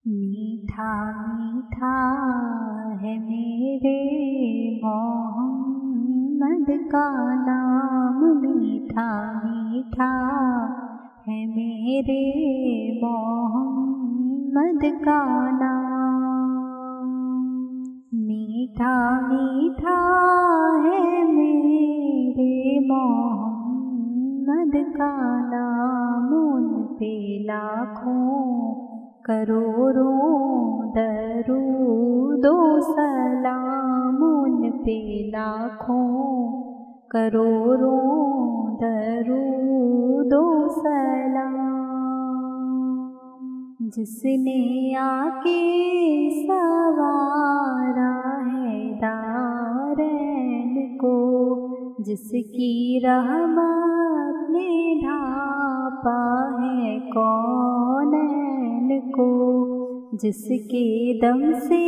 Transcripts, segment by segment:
میٹھا میٹھا ہے میرے محمد کا نام، میٹھا میٹھا ہے میرے محمد کا نام، میٹھا میٹھا ہے میرے محمد کا نام، ان پہ لاکھوں کروڑوں درود و سلام، ان پہ لاکھوں کروڑوں درود و سلام، جس نے آ کے سنوارا ہے دارین کو، جس کی رحمت نے ڈھانپا ہے کونین کو، جس کے دم سے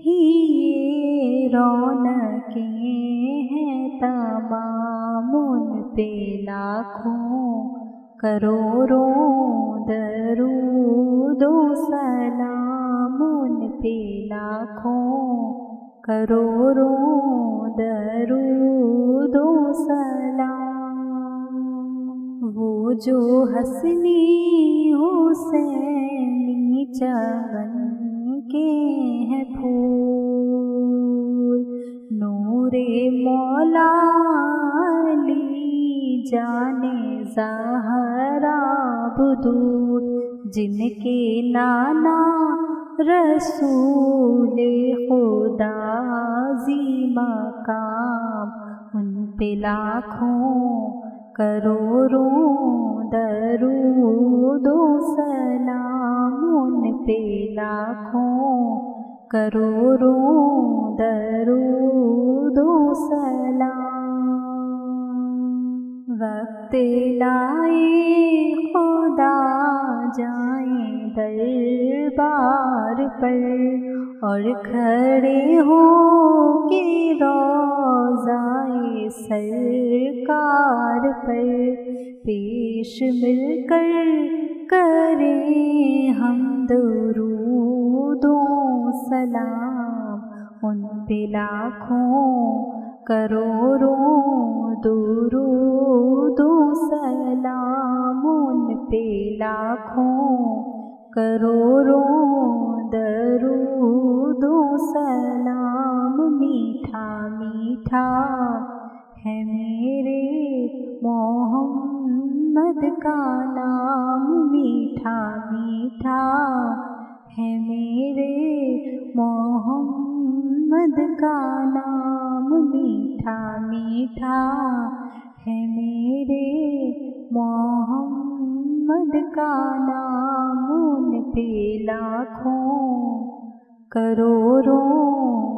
ہی یہ رونقیں ہیں تمام، ان پہ لاکھوں کروڑوں درود و سلام، ان پہ لاکھوں کروڑوں درود و سلام، وہ جو حسنی حسینی چمن کے ہیں پھول، نور مولا علی جانے زہرا بدور، جن کے نانا رسول خدا عظیم مقام، ان پہ لاکھوں کروڑوں درود و سلام، ان پہ لاکھوں کروڑوں درود و سلام، وقت لائے خدا جائیں دربار پر، اور کھڑے ہوں گے روضۂ سرکار پر، پیش مل کر کریں ہم درود و سلام، ان پہ لاکھوں کروڑوں درود و سلام، ان پہ لاکھوں کروڑوں درود و سلام، میٹھا میٹھا ہے میرے محمد کا نام، میٹھا میٹھا ہے میرے محمد کا نام، میٹھا میٹھا ہے میرے محمد کا نام، ان پہ لاکھوں کروڑوں